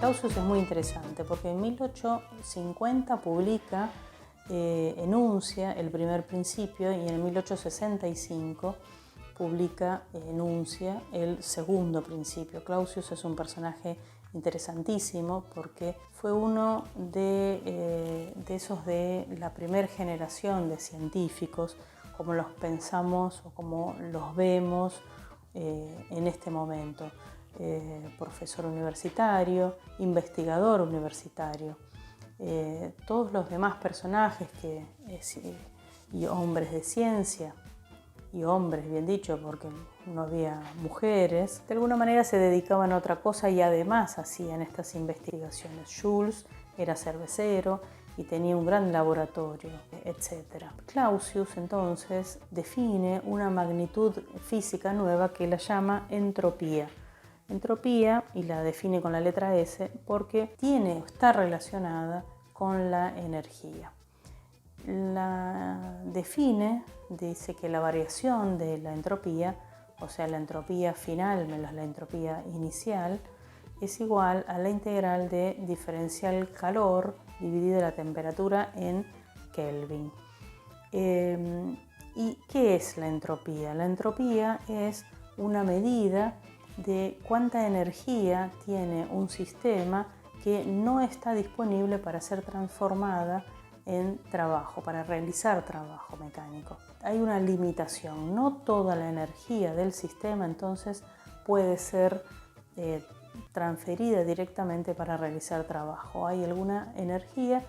Clausius es muy interesante porque en 1850 publica, enuncia el primer principio y en 1865 publica, enuncia el segundo principio. Clausius es un personaje interesantísimo porque fue uno de esos de la primera generación de científicos, como los pensamos o como los vemos en este momento. Profesor universitario, investigador universitario. Todos los demás personajes y hombres de ciencia, y hombres, bien dicho, porque no había mujeres, de alguna manera se dedicaban a otra cosa y además hacían estas investigaciones. Jules era cervecero y tenía un gran laboratorio, etc. Clausius entonces define una magnitud física nueva que la llama entropía. Entropía, y la define con la letra S porque está relacionada con la energía. La define, dice que la variación de la entropía, o sea, la entropía final menos la entropía inicial, es igual a la integral de diferencial calor dividida la temperatura en Kelvin. ¿Y qué es la entropía? La entropía es una medida de cuánta energía tiene un sistema que no está disponible para ser transformada en trabajo, para realizar trabajo mecánico. Hay una limitación, no toda la energía del sistema entonces puede ser transferida directamente para realizar trabajo. Hay alguna energía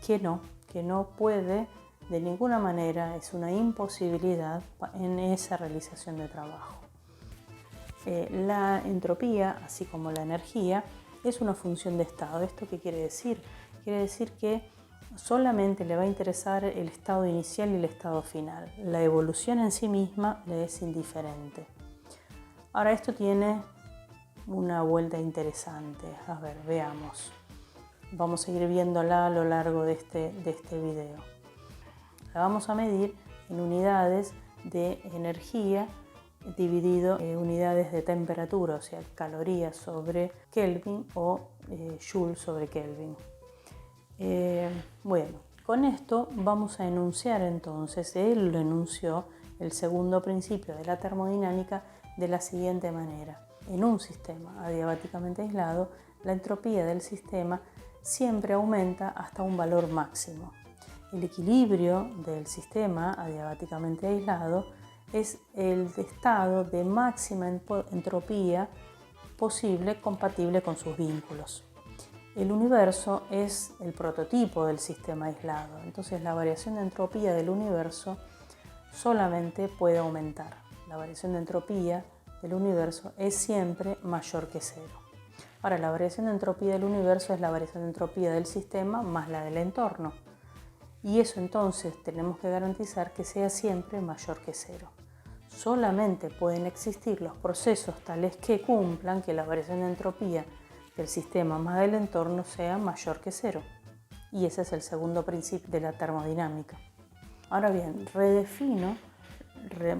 que no puede de ninguna manera, es una imposibilidad en esa realización de trabajo. La entropía, así como la energía, es una función de estado. ¿Esto qué quiere decir? Quiere decir que solamente le va a interesar el estado inicial y el estado final. La evolución en sí misma le es indiferente. Ahora, esto tiene una vuelta interesante. A ver, veamos. Vamos a ir viéndola a lo largo de este video. La vamos a medir en unidades de energía dividido en unidades de temperatura, o sea, calorías sobre Kelvin o Joule sobre Kelvin. Bueno, con esto vamos a enunciar entonces, él lo enunció, el segundo principio de la termodinámica de la siguiente manera. En un sistema adiabáticamente aislado, la entropía del sistema siempre aumenta hasta un valor máximo. El equilibrio del sistema adiabáticamente aislado es el estado de máxima entropía posible compatible con sus vínculos. El universo es el prototipo del sistema aislado, entonces la variación de entropía del universo solamente puede aumentar. La variación de entropía del universo es siempre mayor que cero. Ahora, la variación de entropía del universo es la variación de entropía del sistema más la del entorno. Y eso entonces tenemos que garantizar que sea siempre mayor que cero. Solamente pueden existir los procesos tales que cumplan que la variación de entropía del sistema más del entorno sea mayor que cero. Y ese es el segundo principio de la termodinámica. Ahora bien,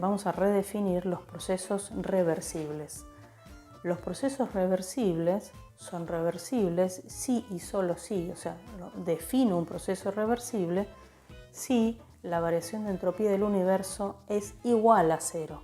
vamos a redefinir los procesos reversibles. Los procesos reversibles son reversibles si y solo si, o sea, defino un proceso reversible si la variación de entropía del universo es igual a cero.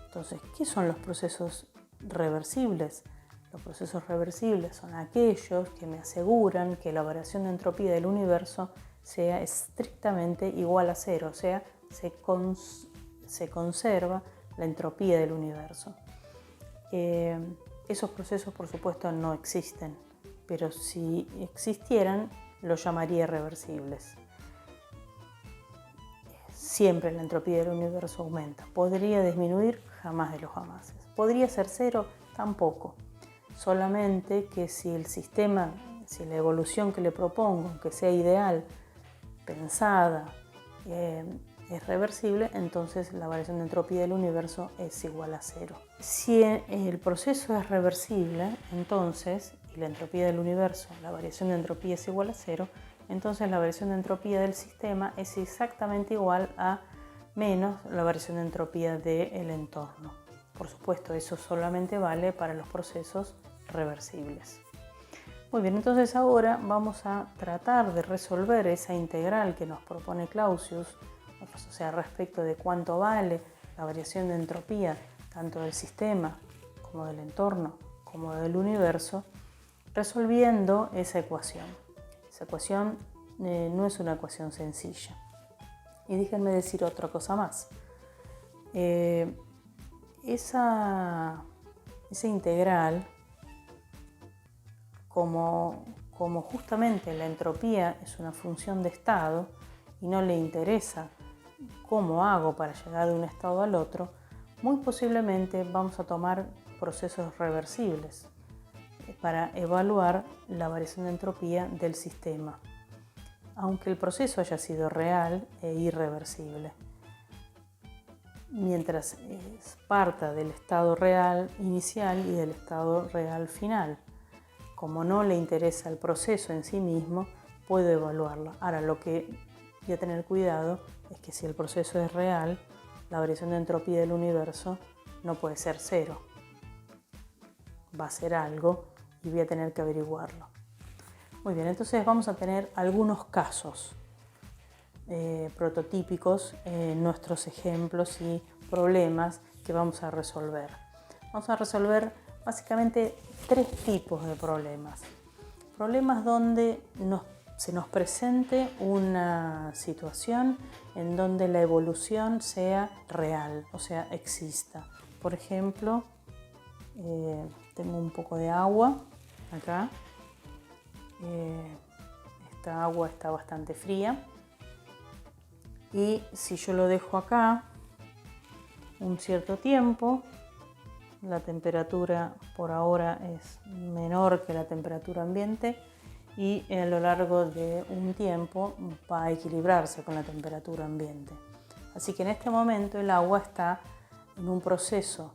Entonces, ¿qué son los procesos reversibles? Los procesos reversibles son aquellos que me aseguran que la variación de entropía del universo sea estrictamente igual a cero, o sea, se conserva la entropía del universo. Esos procesos, por supuesto, no existen, pero si existieran, los llamaría reversibles. Siempre la entropía del universo aumenta. ¿Podría disminuir? Jamás de los jamases. ¿Podría ser cero? Tampoco. Solamente que si el sistema, si la evolución que le propongo, que sea ideal, pensada, es reversible, entonces la variación de entropía del universo es igual a cero. Si el proceso es reversible, entonces, y la entropía del universo, la variación de entropía es igual a cero, entonces la variación de entropía del sistema es exactamente igual a menos la variación de entropía del entorno. Por supuesto, eso solamente vale para los procesos reversibles. Muy bien, entonces ahora vamos a tratar de resolver esa integral que nos propone Clausius, o sea, respecto de cuánto vale la variación de entropía tanto del sistema como del entorno como del universo, resolviendo esa ecuación. Esa ecuación no es una ecuación sencilla. Y déjenme decir otra cosa más. Esa integral, como justamente la entropía es una función de estado y no le interesa cómo hago para llegar de un estado al otro, muy posiblemente vamos a tomar procesos reversibles para evaluar la variación de entropía del sistema, aunque el proceso haya sido real e irreversible. Mientras parta del estado real inicial y del estado real final. Como no le interesa el proceso en sí mismo, puedo evaluarlo. Ahora, lo que voy a tener cuidado es que si el proceso es real, la variación de entropía del universo no puede ser cero. Va a ser algo y voy a tener que averiguarlo. Muy bien, entonces vamos a tener algunos casos prototípicos en nuestros ejemplos y problemas que vamos a resolver. Vamos a resolver básicamente 3 tipos de problemas. Problemas donde se nos presente una situación en donde la evolución sea real, o sea, exista. Por ejemplo, tengo un poco de agua acá. Esta agua está bastante fría. Y si yo lo dejo acá un cierto tiempo, la temperatura por ahora es menor que la temperatura ambiente y a lo largo de un tiempo va a equilibrarse con la temperatura ambiente. Así que en este momento el agua está en un proceso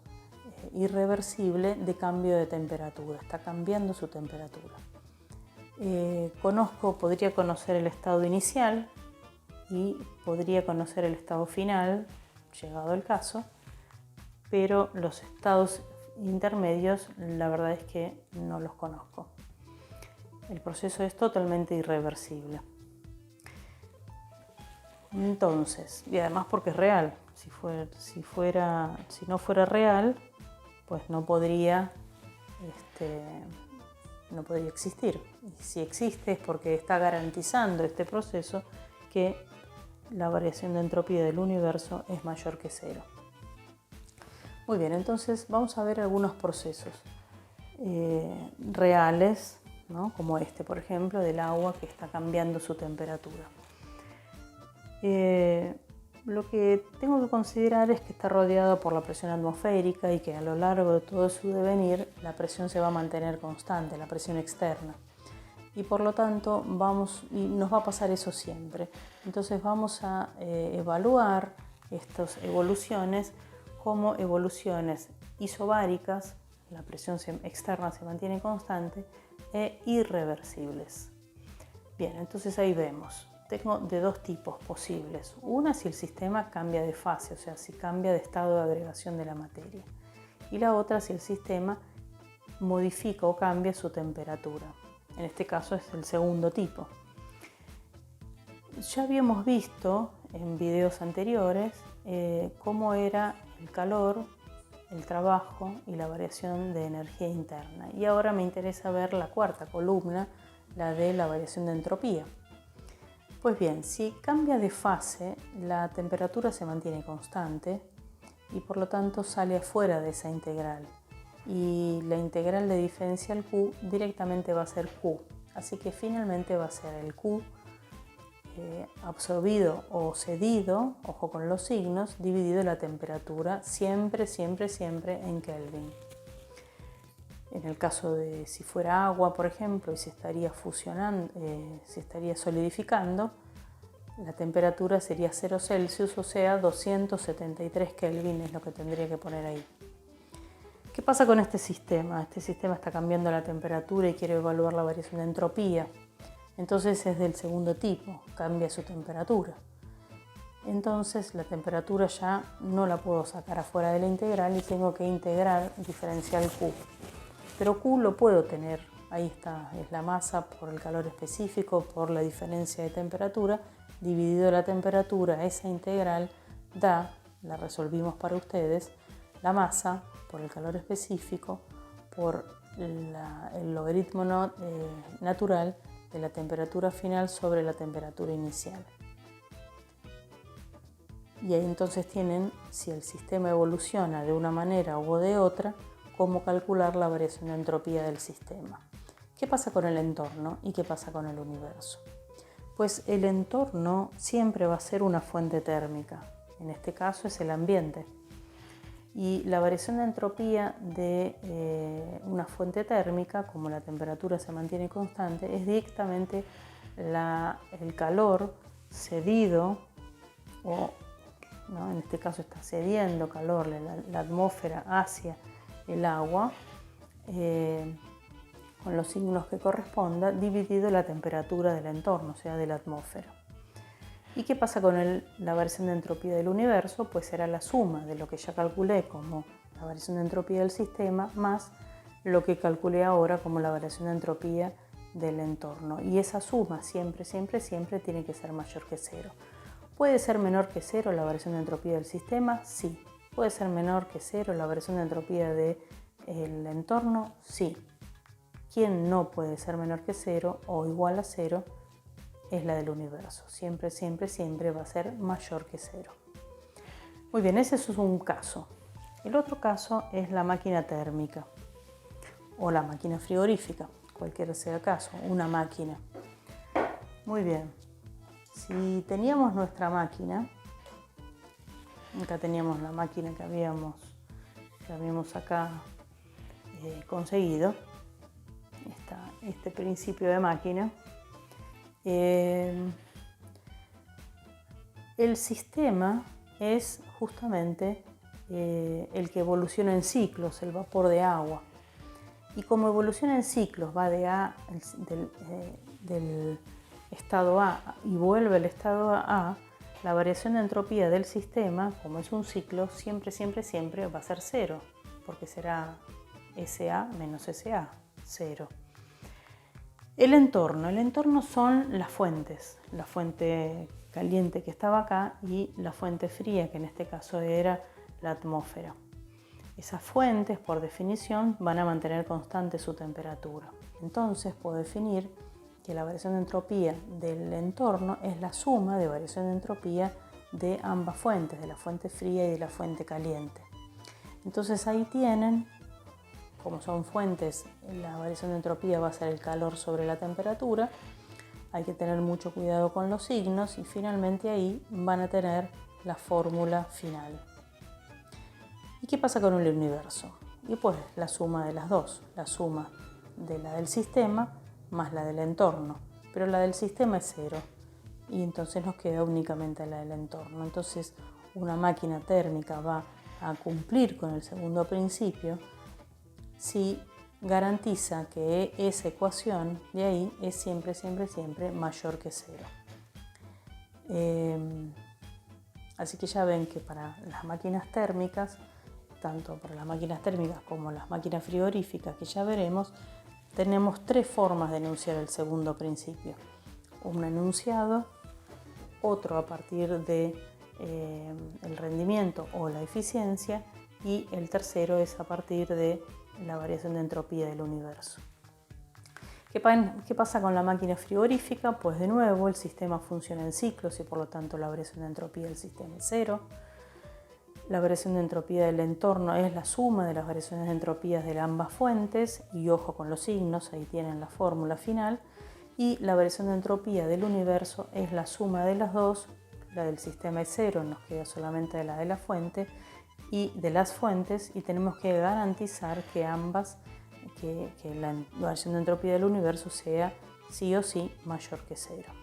irreversible de cambio de temperatura, está cambiando su temperatura. Podría conocer el estado inicial y podría conocer el estado final, llegado el caso, pero los estados intermedios la verdad es que no los conozco. El proceso es totalmente irreversible. Entonces, y además porque es real, si no fuera real, pues no podría existir. Y si existe es porque está garantizando este proceso que la variación de entropía del universo es mayor que cero. Muy bien, entonces vamos a ver algunos procesos reales, ¿no? Como este, por ejemplo, del agua que está cambiando su temperatura. Lo que tengo que considerar es que está rodeado por la presión atmosférica y que a lo largo de todo su devenir la presión se va a mantener constante, la presión externa. Y por lo tanto nos va a pasar eso siempre. Entonces vamos a evaluar estas evoluciones como evoluciones isobáricas, la presión externa se mantiene constante, e irreversibles. Bien, entonces ahí vemos. Tengo de 2 tipos posibles. Una si el sistema cambia de fase, o sea, si cambia de estado de agregación de la materia. Y la otra si el sistema modifica o cambia su temperatura. En este caso es el segundo tipo. Ya habíamos visto en videos anteriores cómo era el calor, el trabajo y la variación de energía interna. Y ahora me interesa ver la cuarta columna, la de la variación de entropía. Pues bien, si cambia de fase, la temperatura se mantiene constante y por lo tanto sale afuera de esa integral. Y la integral de diferencial Q directamente va a ser Q. Así que finalmente va a ser el Q absorbido o cedido, ojo con los signos, dividido la temperatura, siempre en Kelvin. En el caso de si fuera agua, por ejemplo, y se estaría fusionando, se estaría solidificando, la temperatura sería 0 Celsius, o sea, 273 Kelvin es lo que tendría que poner ahí. ¿Qué pasa con este sistema? Este sistema está cambiando la temperatura y quiere evaluar la variación de entropía. Entonces es del segundo tipo, cambia su temperatura. Entonces la temperatura ya no la puedo sacar afuera de la integral y tengo que integrar diferencial Q. Pero Q lo puedo tener ahí está, es la masa por el calor específico, por la diferencia de temperatura, dividido la temperatura, esa integral da, la resolvimos para ustedes, la masa por el calor específico, por el logaritmo natural de la temperatura final sobre la temperatura inicial. Y ahí entonces tienen, si el sistema evoluciona de una manera o de otra, cómo calcular la variación de entropía del sistema. ¿Qué pasa con el entorno y qué pasa con el universo? Pues el entorno siempre va a ser una fuente térmica, en este caso es el ambiente. Y la variación de entropía de una fuente térmica, como la temperatura se mantiene constante, es directamente el calor cedido, ¿no? En este caso está cediendo calor la atmósfera hacia el agua, con los signos que corresponda, dividido la temperatura del entorno, o sea, de la atmósfera. ¿Y qué pasa con la variación de entropía del universo? Pues será la suma de lo que ya calculé como la variación de entropía del sistema más lo que calculé ahora como la variación de entropía del entorno. Y esa suma siempre, siempre, siempre tiene que ser mayor que cero. ¿Puede ser menor que cero la variación de entropía del sistema? Sí. ¿Puede ser menor que cero la variación de entropía del entorno? Sí. ¿Quién no puede ser menor que cero o igual a cero? Es la del universo. Siempre, siempre, siempre va a ser mayor que cero. Muy bien, ese es un caso. El otro caso es la máquina térmica o la máquina frigorífica, cualquiera sea el caso, una máquina. Muy bien. Si teníamos nuestra máquina, acá teníamos la máquina que habíamos acá conseguido, este principio de máquina, el sistema es justamente el que evoluciona en ciclos, el vapor de agua. Y como evoluciona en ciclos, va del estado A y vuelve al estado A, la variación de entropía del sistema, como es un ciclo, siempre, siempre, siempre va a ser cero, porque será SA menos SA, cero. El entorno son las fuentes, la fuente caliente que estaba acá y la fuente fría, que en este caso era la atmósfera. Esas fuentes, por definición, van a mantener constante su temperatura. Entonces puedo definir que la variación de entropía del entorno es la suma de variación de entropía de ambas fuentes, de la fuente fría y de la fuente caliente. Entonces ahí tienen, como son fuentes, la variación de entropía va a ser el calor sobre la temperatura. Hay que tener mucho cuidado con los signos y finalmente ahí van a tener la fórmula final. ¿Y qué pasa con el universo? Y pues la suma de las dos, la suma de la del sistema más la del entorno, pero la del sistema es cero y entonces nos queda únicamente la del entorno. Entonces una máquina térmica va a cumplir con el segundo principio si garantiza que esa ecuación de ahí es siempre, siempre, siempre mayor que cero. Así que ya ven que para las máquinas térmicas, tanto para las máquinas térmicas como las máquinas frigoríficas que ya veremos, tenemos tres formas de enunciar el segundo principio. Un enunciado, otro a partir de el rendimiento o la eficiencia y el tercero es a partir de la variación de entropía del universo. ¿Qué pasa con la máquina frigorífica? Pues de nuevo el sistema funciona en ciclos y por lo tanto la variación de entropía del sistema es cero. La variación de entropía del entorno es la suma de las variaciones de entropías de ambas fuentes y ojo con los signos, ahí tienen la fórmula final. Y la variación de entropía del universo es la suma de las dos, la del sistema es cero, nos queda solamente la de la fuente y de las fuentes y tenemos que garantizar que ambas, que la variación de entropía del universo sea sí o sí mayor que cero.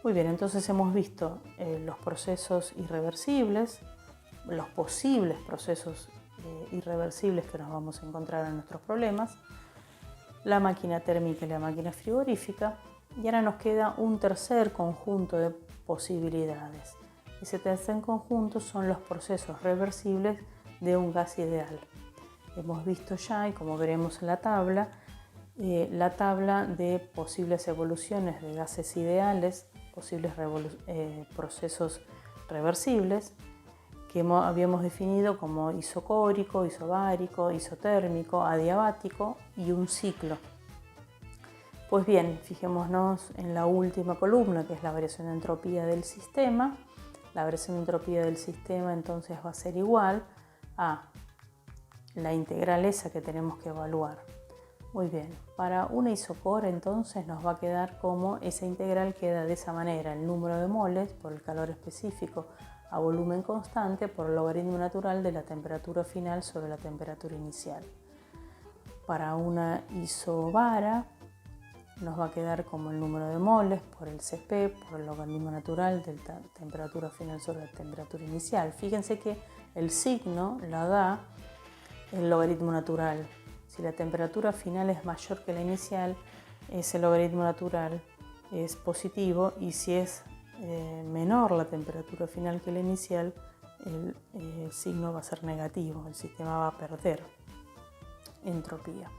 Muy bien, entonces hemos visto los procesos irreversibles, los posibles procesos irreversibles que nos vamos a encontrar en nuestros problemas, la máquina térmica y la máquina frigorífica, y ahora nos queda un tercer conjunto de posibilidades. Ese tercer conjunto son los procesos reversibles de un gas ideal. Hemos visto ya, y como veremos en la tabla, la tabla de posibles evoluciones de gases ideales, posibles procesos reversibles, que habíamos definido como isocórico, isobárico, isotérmico, adiabático y un ciclo. Pues bien, fijémonos en la última columna, que es la variación de entropía del sistema. La variación de entropía del sistema entonces va a ser igual a la integral esa que tenemos que evaluar. Muy bien, para una isocore entonces nos va a quedar como esa integral queda de esa manera: el número de moles por el calor específico a volumen constante por el logaritmo natural de la temperatura final sobre la temperatura inicial. Para una isobara nos va a quedar como el número de moles por el Cp por el logaritmo natural de la temperatura final sobre la temperatura inicial. Fíjense que el signo la da el logaritmo natural. Si la temperatura final es mayor que la inicial, ese logaritmo natural es positivo, y si es menor la temperatura final que la inicial, el signo va a ser negativo, el sistema va a perder entropía.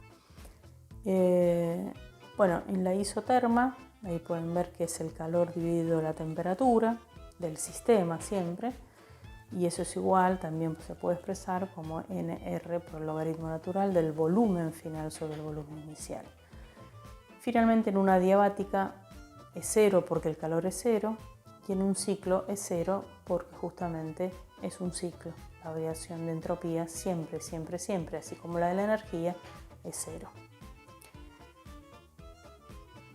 Bueno, en la isoterma, ahí pueden ver que es el calor dividido la temperatura del sistema siempre, y eso es igual, también se puede expresar como NR por el logaritmo natural del volumen final sobre el volumen inicial. Finalmente, en una adiabática es 0 porque el calor es 0, y en un ciclo es 0 porque justamente es un ciclo. La variación de entropía siempre, siempre, siempre, así como la de la energía, es 0.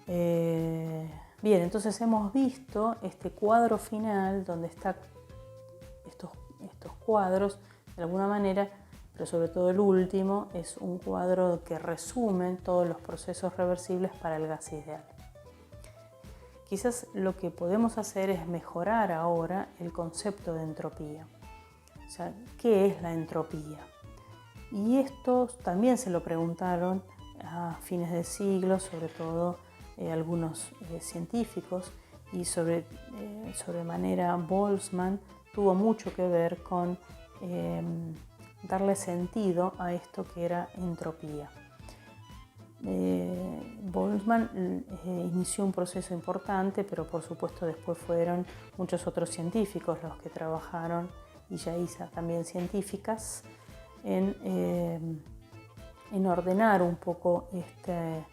Bien, entonces hemos visto este cuadro final donde están estos cuadros de alguna manera, pero sobre todo el último es un cuadro que resume todos los procesos reversibles para el gas ideal. Quizás lo que podemos hacer es mejorar ahora el concepto de entropía. O sea, ¿qué es la entropía? Y esto también se lo preguntaron a fines de siglo, sobre todo algunos científicos, y sobremanera Boltzmann tuvo mucho que ver con darle sentido a esto que era entropía. Boltzmann inició un proceso importante, pero por supuesto después fueron muchos otros científicos los que trabajaron, y Yaiza también científicas, en ordenar un poco esta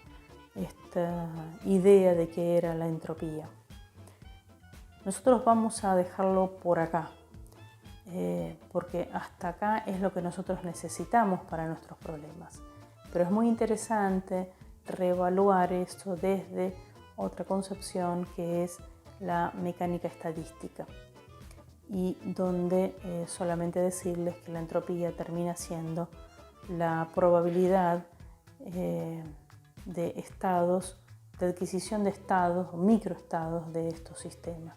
idea de qué era la entropía. Nosotros vamos a dejarlo por acá, porque hasta acá es lo que nosotros necesitamos para nuestros problemas. Pero es muy interesante reevaluar esto desde otra concepción, que es la mecánica estadística, y donde solamente decirles que la entropía termina siendo la probabilidad de estados, de adquisición de estados o microestados de estos sistemas.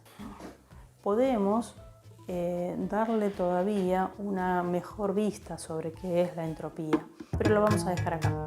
Podemos darle todavía una mejor vista sobre qué es la entropía, pero lo vamos a dejar acá.